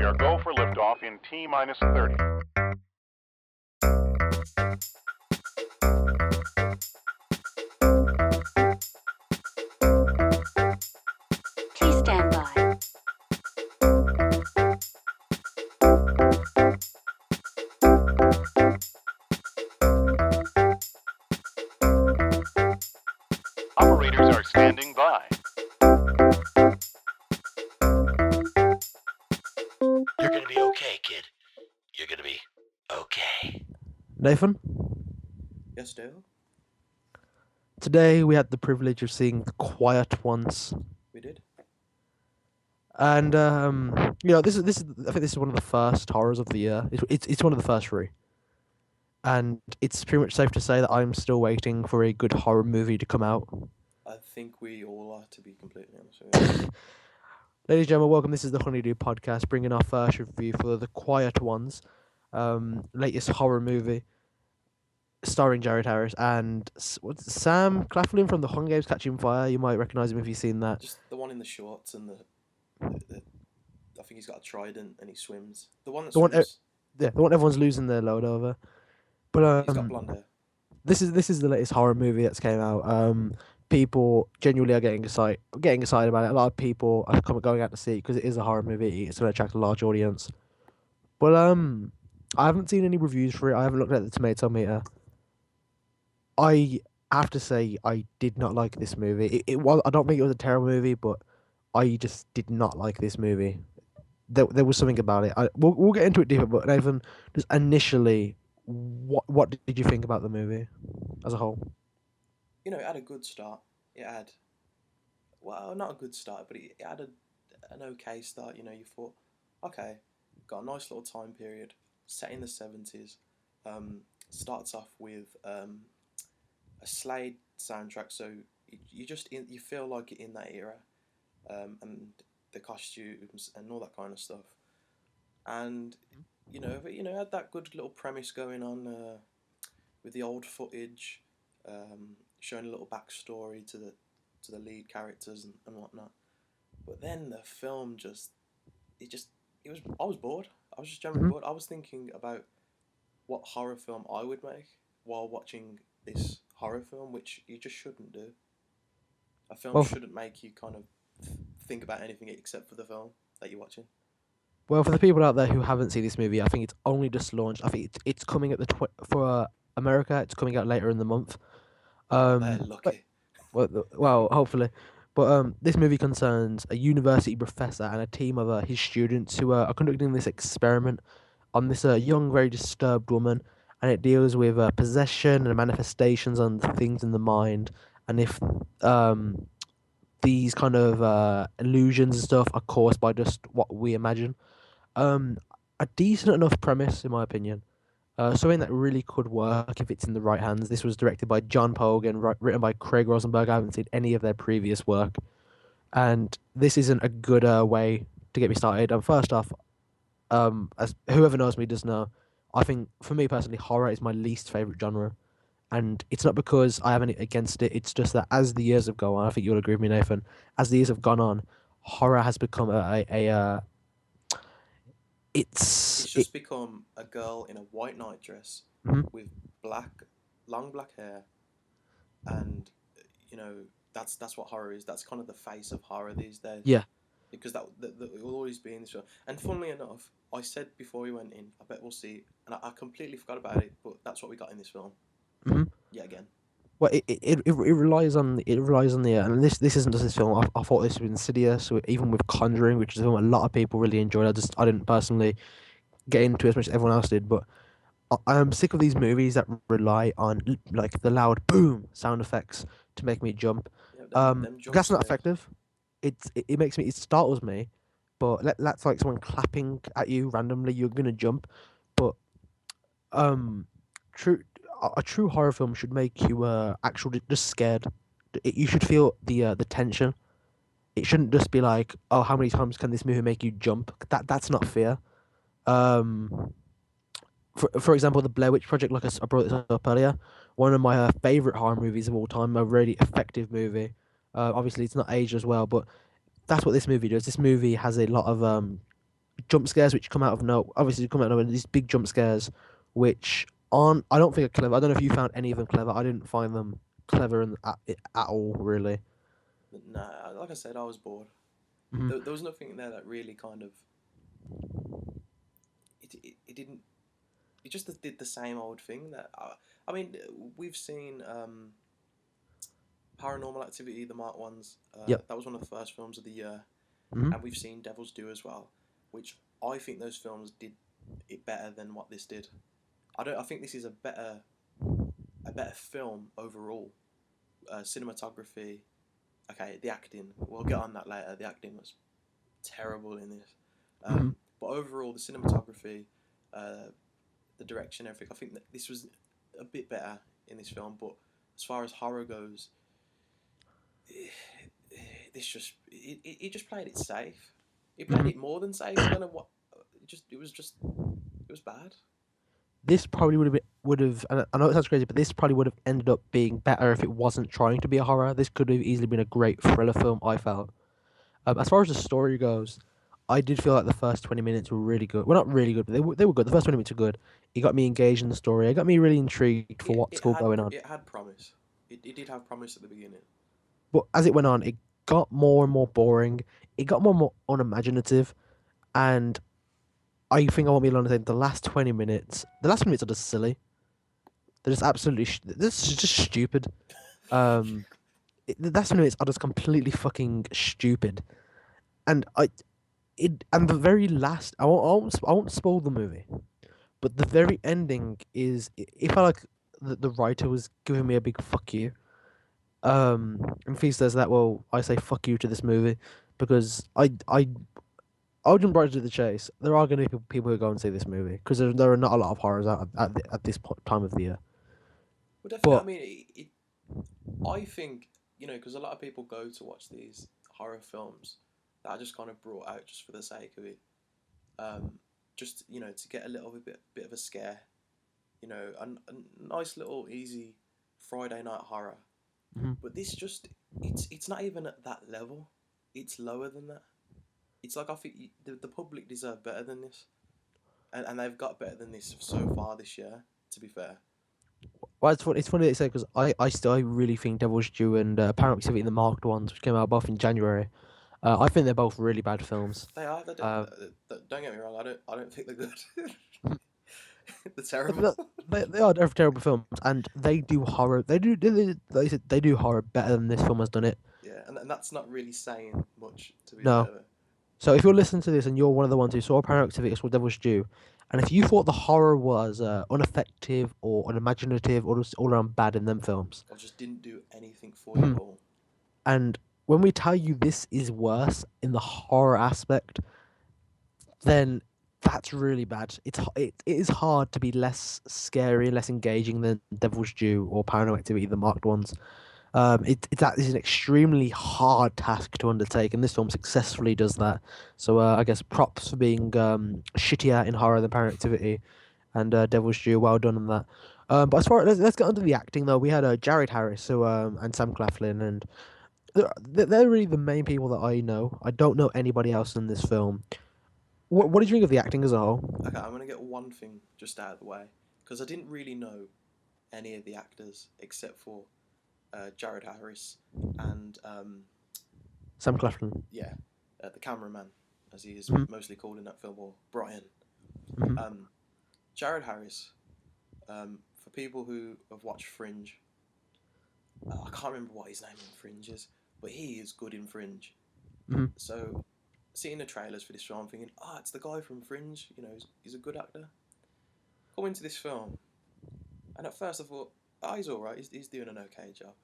are go for liftoff in T minus 30. Please stand by. Operators are standing by. You're gonna be okay, kid. You're gonna be okay. Nathan, Yes, Dale. today we had the privilege of seeing The Quiet Ones, We did. and this is I think this is one of the first horrors of the year. It's one of the first three, and it's pretty much safe to say that I'm still waiting for a good horror movie to come out. I think we all are, to be completely honest with you. Ladies and gentlemen, welcome. This is the Honeydew Podcast, bringing our first review for The Quiet Ones, latest horror movie, starring Jared Harris and what's Sam Claflin from The Hunger Games: Catching Fire. You might recognise him if you've seen that. Just the one in the shorts and the I think he's got a trident and he swims. The one that The one, swims. yeah, the one everyone's losing their load over. But He's got blonde hair. this is the latest horror movie that's came out. People genuinely are getting excited about it. A lot of people are going out to see it because it is a horror movie. It's going to attract a large audience. But I haven't seen any reviews for it. I haven't looked at the tomato meter. I have to say I did not like this movie. It was I don't think it was a terrible movie, but I just did not like this movie. There was something about it. We'll get into it deeper, but Nathan, just initially, what did you think about the movie as a whole? You know, it had a good start. It had, well, not a good start, but it had an okay start. You know, you thought, okay, got a nice little time period, set in the 70s. Starts off with a Slade soundtrack, so you feel like you're in that era, and the costumes and all that kind of stuff. And had that good little premise going on with the old footage, showing a little backstory to the lead characters and whatnot. But then the film I was bored. I was just generally bored. I was thinking about what horror film I would make while watching this horror film, which you just shouldn't do. A film shouldn't make you kind of think about anything except for the film that you're watching. Well, for the people out there who haven't seen this movie, I think it's only just launched. I think it's coming at for America. It's coming out later in the month. They're lucky. Well, hopefully. But this movie concerns a university professor and a team of his students who are conducting this experiment on this young, very disturbed woman, and it deals with possession and manifestations on things in the mind, and if these kind of illusions and stuff are caused by just what we imagine. A decent enough premise, in my opinion. Something that really could work if it's in the right hands. This was directed by John Pogue and written by Craig Rosenberg. I haven't seen any of their previous work, and this isn't a good way to get me started. And first off, as whoever knows me does know, I think for me personally, horror is my least favorite genre, and it's not because I have any against it. It's just that as the years have gone on, I think you'll agree with me, Nathan. As the years have gone on, horror has become It's just become a girl in a white night dress with long black hair, and that's what horror is. That's kind of the face of horror these days. Yeah. Because that it will always be in this show. And funnily enough, I said before we went in, I bet we'll see, and I completely forgot about it, but that's what we got in this film. Yeah, again. Well, it relies on the and this isn't just this film. I thought this was Insidious, even with Conjuring, which is a film a lot of people really enjoyed. I didn't personally get into it as much as everyone else did, but I am sick of these movies that rely on like the loud boom sound effects to make me jump. That's not effective. It makes me, it startles me, but that's like someone clapping at you randomly. You're gonna jump, but true. A true horror film should make you actually just scared. You should feel the tension. It shouldn't just be like, oh, how many times can this movie make you jump? That's not fear. For example, the Blair Witch Project, like I brought this up earlier, one of my favorite horror movies of all time, a really effective movie. Obviously, it's not aged as well, but that's what this movie does. This movie has a lot of jump scares which come out of no, obviously come out of nowhere. These big jump scares, which aren't, I don't think are clever. I don't know if you found any of them clever. I didn't find them clever at all, really. Nah, like I said, I was bored. Mhm. There was nothing there that really kind of it didn't. It just did the same old thing that I mean, we've seen Paranormal Activity, the Mark ones. Yep. That was one of the first films of the year, Mhm. and we've seen Devil's Due as well, which I think those films did it better than what this did. I don't. I think this is a better film overall. Cinematography. Okay, the acting. We'll get on that later. The acting was terrible in this. Mhm. But overall, the cinematography, uh, the direction, everything. I think that this was a bit better in this film. But as far as horror goes, this just it just played it safe. It played Mhm. it more than safe. I don't know what. It was bad. This probably would have. And I know it sounds crazy, but this probably would have ended up being better if it wasn't trying to be a horror. This could have easily been a great thriller film. I felt. As far as the story goes, I did feel like the first 20 minutes were really good. Well, not really good, but they were good. The first 20 minutes were good. It got me engaged in the story. It got me really intrigued for what's all going on. It had promise. It did have promise at the beginning. But as it went on, it got more and more boring. It got more and more unimaginative, and I think I won't be alone in saying the last 20 minutes are just silly. They're just absolutely. This is just stupid. Um, the last 20 minutes are just completely fucking stupid, and and the very last. I won't spoil the movie, but the very ending is. It felt like the writer was giving me a big fuck you. And if he says that, well, I say fuck you to this movie because I'll jump right to the chase. There are going to be people who go and see this movie because there are not a lot of horrors out at this time of the year. Well, definitely. I But mean, I think because a lot of people go to watch these horror films that are just kind of brought out just for the sake of it. Um, just to get a little bit of a scare. A nice little easy Friday night horror. mhm. But this just it's not even at that level. It's lower than that. It's like I think the public deserve better than this, and they've got better than this so far this year. To be fair, Well, it's funny that you say because I really think Devil's Due and Paranormal Activity, the marked ones, which came out both in January, I think they're both really bad films. they are. Uh, Don't get me wrong. I don't think they're good. They're but terrible. they are terrible films, and they do horror. They do horror better than this film has done it. Yeah, and that's not really saying much. To be No. fair, So if you're listening to this and you're one of the ones who saw Paranormal Activity or saw Devil's Due, and if you thought the horror was ineffective or unimaginative or just all around bad in them films, I just didn't do anything for you at all. and when we tell you this is worse in the horror aspect, then that's really bad. It is hard to be less scary, less engaging than Devil's Due or Paranormal Activity, the marked ones. That is an extremely hard task to undertake, and this film successfully does that. So I guess props for being shittier in horror than Paranormal Activity, and Devil's Due. Well done on that. But as far let's get onto the acting though. We had Jared Harris, and Sam Claflin, and they're really the main people that I know. I don't know anybody else in this film. What did you think of the acting as a whole? Okay, I'm gonna get one thing just out of the way because I didn't really know any of the actors except for Jared Harris and Sam Claflin. yeah, the cameraman, as he is Mhm. mostly called in that film, or Brian. Mhm. Jared Harris. For people who have watched Fringe, I can't remember what his name in Fringe is, but he is good in Fringe. Mhm. So, seeing the trailers for this film, I'm thinking, it's the guy from Fringe. He's a good actor. Go into this film, and at first I thought, he's all right. He's doing an okay job.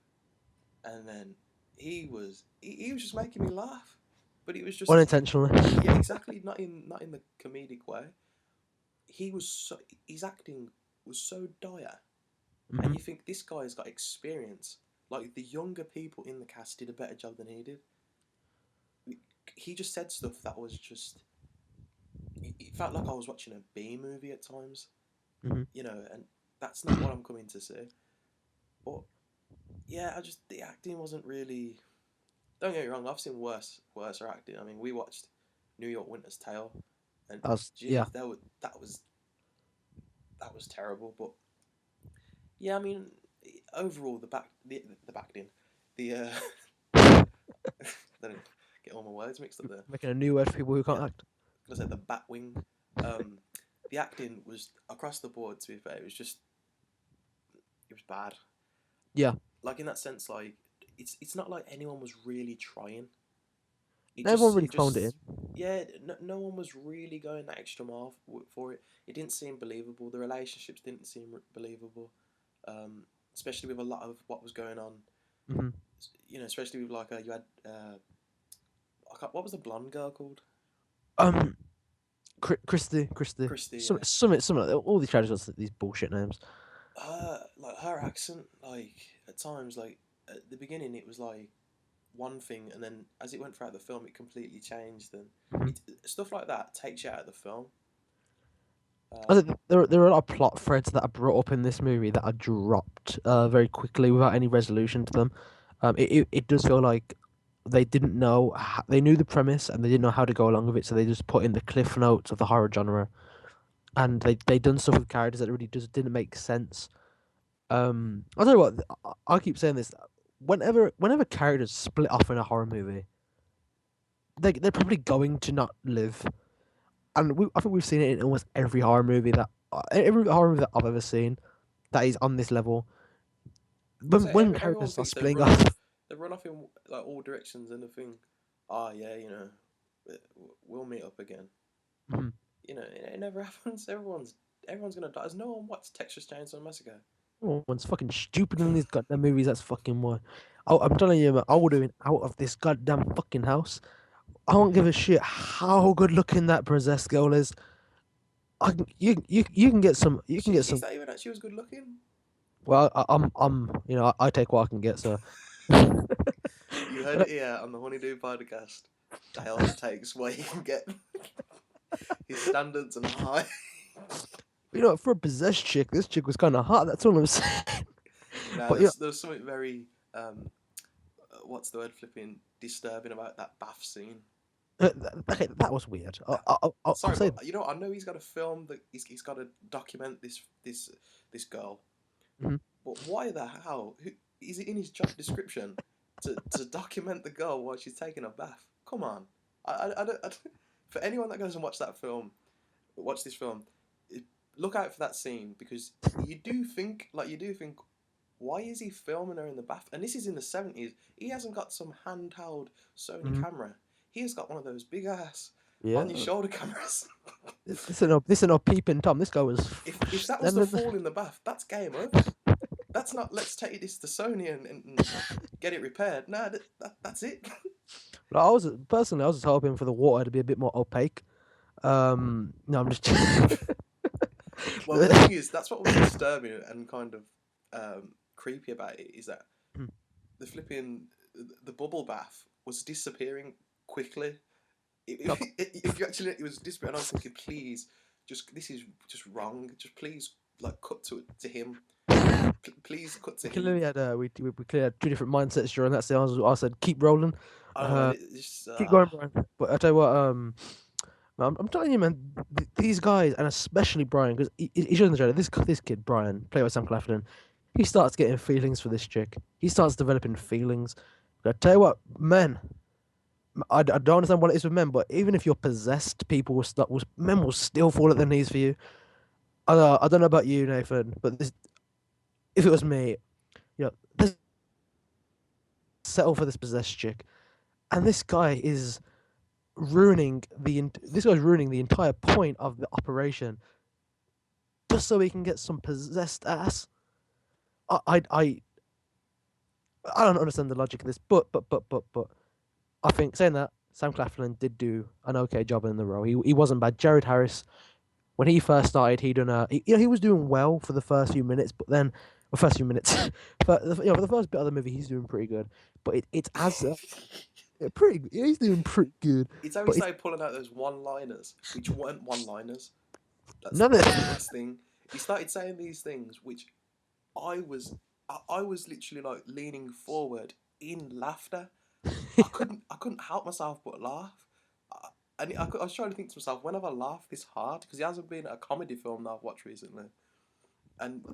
And then he was just making me laugh, but it was just Unintentionally. yeah, exactly, not in the comedic way. His acting was so dire, and Mhm. you think this guy's got experience. Like the younger people in the cast did a better job than he did. He just said stuff that was just. It felt like I was watching a B movie at times, Mhm. and that's not what I'm coming to see. But yeah, the acting wasn't really. Don't get me wrong, I've seen worse acting. I mean, we watched New York Winter's Tale, And Yeah. geez, that was terrible. But yeah, I mean, overall the backed in, the let me get all my words mixed up there. Making a new word for people who Yeah, can't act. I said the Batwing. Um, the acting was across the board. To be fair, it was bad. Yeah. Like in that sense, like it's not like anyone was really trying. Everyone really It phoned it just in. yeah, no one was really going that extra mile for it. It didn't seem believable. The relationships didn't seem believable, especially with a lot of what was going on. Hmm. You know, especially with like you had what was the blonde girl called? Um, Christy, Christy. Yeah, some of all these characters got these bullshit names. like her accent, like at times, like at the beginning it was like one thing, and then as it went throughout the film, it completely changed. And Hmm. it stuff like that takes you out of the film. I Um, think there are a lot of plot threads that are brought up in this movie that are dropped very quickly without any resolution to them. It does feel like they didn't know they knew the premise and they didn't know how to go along with it, so they just put in the cliff notes of the horror genre, and they done stuff with characters that really just didn't make sense. I'll tell you what, I keep saying this. Whenever characters split off in a horror movie, they're probably going to not live. And I think we've seen it in almost every horror movie that I've ever seen that is on this level. so When everyone characters start thinks splitting off, they run off in like all directions, and they think, oh yeah, we'll meet up again. Mhm. It never happens. Everyone's gonna die. There's no one watched Texas Chainsaw Massacre. everyone's fucking stupid in these goddamn movies. That's fucking why. I'm telling you, man, I would have been out of this goddamn fucking house. I don't give a shit how good looking that possessed girl is. You can get some. You can get Is some. that even that she was good looking? Well, I take what I can get. So, You heard it here on the Honeydew podcast. Dale takes what he can get. His standards are high. for a possessed chick, this chick was kind of hot. That's all I'm saying. Now But there's something very what's the word flipping disturbing about that bath scene. okay, that was weird. I'll Sorry, say but I know he's got a film that he's got to document this girl. Mhm. But why the hell? Is it in his job description to document the girl while she's taking a bath? Come on, I don't. For anyone that goes and watch this film, look out for that scene because you do think, why is he filming her in the bath? And this is in the 70s. He hasn't got some handheld Sony Mhm. camera. He has got one of those big ass Yeah. on your shoulder cameras. This ain't no peeping Tom. This guy was If that was the standing. fall in the bath, that's game over. That's not. Let's take this to Sony and get it repaired. No, that's it. I was personally, I was just hoping for the water to be a bit more opaque. No, I'm just. Well, the thing is, that's what was disturbing and kind of creepy about it is that the flipping the bubble bath was disappearing quickly. If you actually it was disappearing, I was thinking, please, this is just wrong. Just please, like, cut to him. Please cut to We him. clearly had we clearly had two different mindsets during that scene. I said keep rolling, I don't know, man. keep going, Brian. But I tell you what, I'm telling you, man, these guys, and especially Brian, because he shows in the trailer. This kid, Brian, played by Sam Claflin, he starts getting feelings for this chick. He starts developing feelings. But I tell you what, men, I don't understand what it is with men, but even if you're possessed, men will still fall at their knees for you. I don't know about you, Nathan, but if it was me, this settle for this possessed chick, and this guy's ruining the entire point of the operation just so he can get some possessed ass. I I I, I don't understand the logic of this, but I think saying that Sam Claflin did do an okay job in the role. He wasn't bad. Jared Harris, when he first started, he was doing well for the first few minutes, but then the first few minutes, for the first bit of the movie, he's doing pretty good. But it's as he's doing pretty good. It's how he But it's started pulling out those one-liners, which weren't one-liners. none of That's the worst thing. He started saying these things, which I was, I was literally like leaning forward in laughter. I couldn't help myself but laugh. And I was trying to think to myself, when have I laughed this hard? Because it hasn't been a comedy film that I've watched recently. And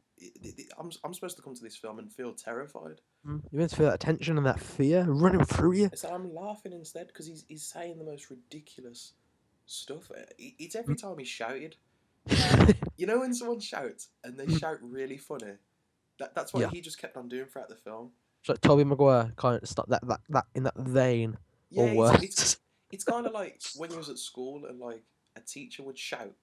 I'm supposed to come to this film and feel terrified. You meant to feel that tension and that fear running through you. So I'm laughing instead because he's saying the most ridiculous stuff. It's Mm. every time he shouted. You know when someone shouts and they shout really funny? That's what Yeah. he just kept on doing throughout the film. It's like Tobey Maguire kind of stuff that in that vein Yeah, or it's worse. it's kind of like when you was at school and like a teacher would shout,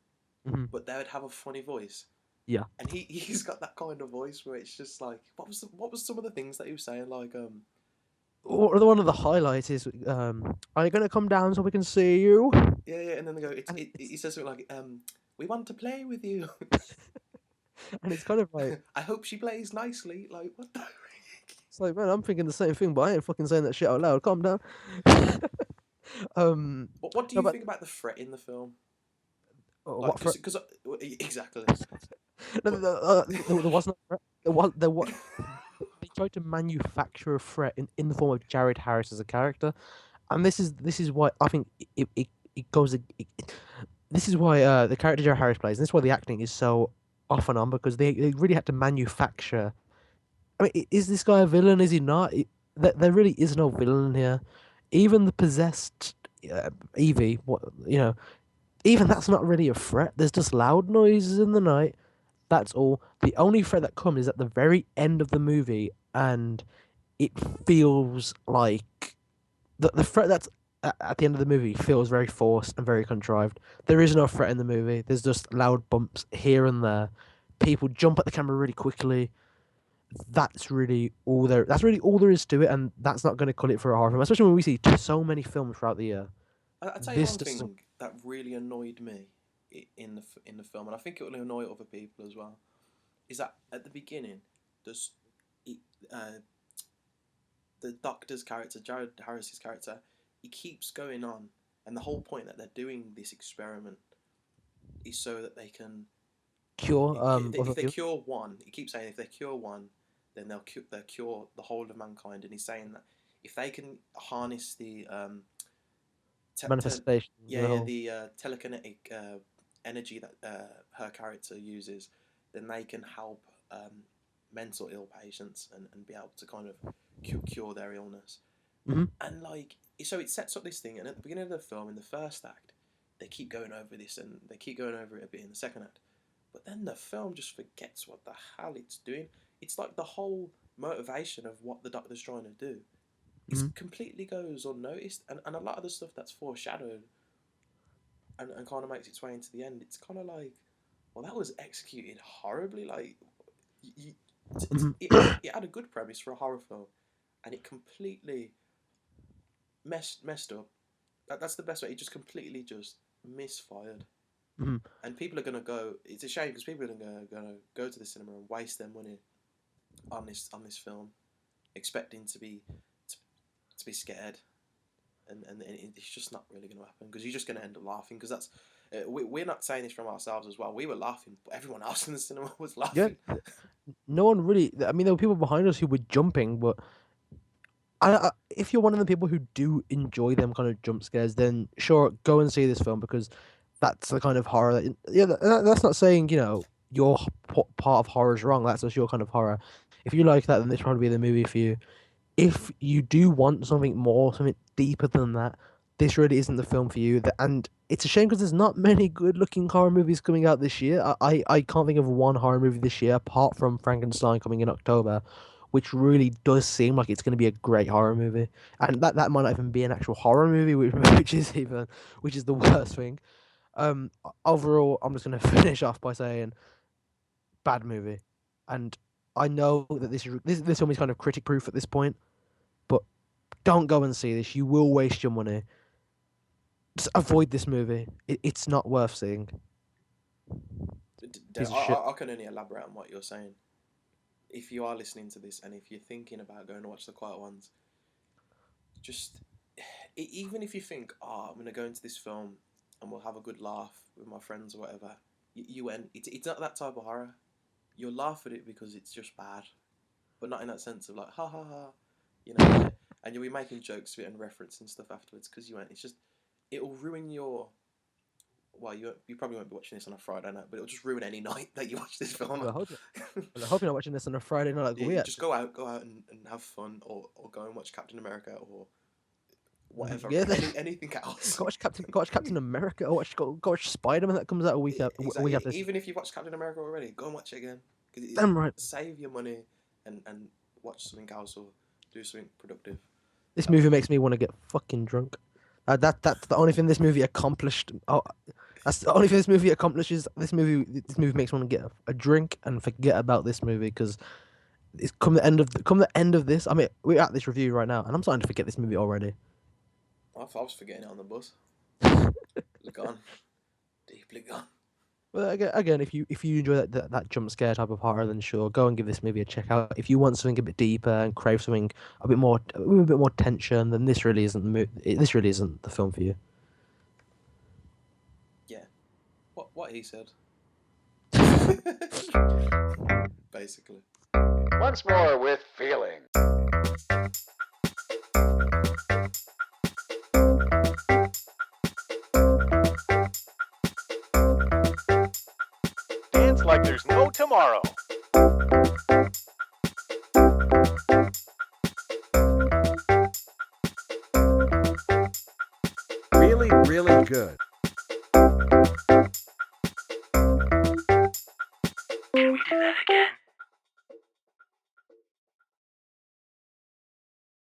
Mhm. but they would have a funny voice. Yeah. And he's got that kind of voice where it's just like what was some of the things that he was saying like Or one of the highlights is, are you gonna come down so we can see you? yeah, and then they go And he says something like we want to play with you. and it's kind of like, I hope she plays nicely. Like what the it's like, man, I'm thinking the same thing, but I ain't fucking saying that shit out loud. Calm down. What do No, you but think about the threat in the film? Like what for? because exactly. No, But there wasn't a threat. There was. They tried to manufacture a threat in the form of Jared Harris as a character, and this is why I think it goes. This is why the character Jared Harris plays, and this is why the acting is so off and on because they really had to manufacture. I mean, is this guy a villain? Is he not? There really is no villain here. Even the possessed Evie, what you know, even that's not really a threat. There's just loud noises in the night. That's all. The only threat that comes is at the very end of the movie, and it feels like the threat that's at the end of the movie feels very forced and very contrived. There is no threat in the movie. There's just loud bumps here and there. People jump at the camera really quickly. That's really all there. That's really all there is to it, and that's not going to cut it for a horror film. Especially when we see so many films throughout the year. I'll tell you This one just thing that really annoyed me in the film, and I think it will annoy other people as well, is that at the beginning, there's uh, the doctor's character, Jared Harris's character, he keeps going on, and the whole point that they're doing this experiment is so that they can, cure other if they people. cure one, he keeps saying if they cure one, then they'll cure the whole of mankind, and he's saying that if they can harness the te- te- Manifestation. yeah, the telekinetic energy that her character uses, then they can help mental ill patients and be able to kind of cure their illness. Hmm. And like, so it sets up this thing, and at the beginning of the film, in the first act, they keep going over this and they keep going over it a bit in the second act. But then the film just forgets what the hell it's doing. It's like the whole motivation of what the doctor's trying to do is Mhm. completely goes unnoticed, and a lot of the stuff that's foreshadowed and kind of makes its way into the end, it's kind of like, well, that was executed horribly. Like, Mhm. it had a good premise for a horror film, and it completely messed up. That's the best way. It just completely just misfired. Mhm. And people are gonna go. It's a shame because people are gonna go to the cinema and waste their money on this film, expecting to be scared, and it's just not really going to happen because you're just going to end up laughing because that's we're not saying this from ourselves as well. We were laughing, but everyone else in the cinema was Yeah, laughing. no one really. I mean, there were people behind us who were jumping, but if you're one of the people who do enjoy them kind of jump scares, then sure, go and see this film because that's the kind of horror that. Yeah, that's not saying your part of horror is wrong. That's just your kind of horror. If you like that, then this probably be the movie for you. If you do want something more, something deeper than that, this really isn't the film for you. And it's a shame because there's not many good-looking horror movies coming out this year. I can't think of one horror movie this year apart from Frankenstein coming in October, which really does seem like it's going to be a great horror movie. And that might not even be an actual horror movie, which is the worst thing. Overall, I'm just going to finish off by saying bad movie, and I know that this film is kind of critic proof at this point, but don't go and see this. You will waste your money. Just avoid this movie. It's not worth seeing. Piece of shit. I can only elaborate on what you're saying. If you are listening to this and if you're thinking about going to watch The Quiet Ones, just even if you think, oh, I'm going to go into this film and we'll have a good laugh with my friends or whatever, you went. It's not that type of horror. You'll laugh at it because it's just bad, but not in that sense of like ha ha ha, you know. And you'll be making jokes to it and referencing stuff afterwards because you went. It's just it'll ruin your. Well, you probably won't be watching this on a Friday night, but it'll just ruin any night that you watch this film. Well, I hope you're not watching this on a Friday night like Yeah, we you are. just go out and have fun, or go and watch Captain America or whatever, Yeah, anything else. Go watch Captain America. Go watch Spider-Man that comes out a week after. Exactly. Week after this. Even if you've watched Captain America already, go and watch it again. Damn right. Save your money and watch something else or do something productive. This movie makes me want to get fucking drunk. That's the only thing this movie accomplished. Oh, that's the only thing this movie accomplishes. This movie makes me want to get a drink and forget about this movie because it's come the end of this. I mean, we're at this review right now, and I'm starting to forget this movie already. I was forgetting it on the bus. Gone, deeply gone. Well, again, if you enjoy that jump scare type of horror, then sure, go and give this movie a check out. If you want something a bit deeper and crave something a bit more tension, then this really isn't the film for you. Yeah, what he said. Basically. Once more with feeling. Dance like there's no tomorrow. Really, really good. Can we do that again?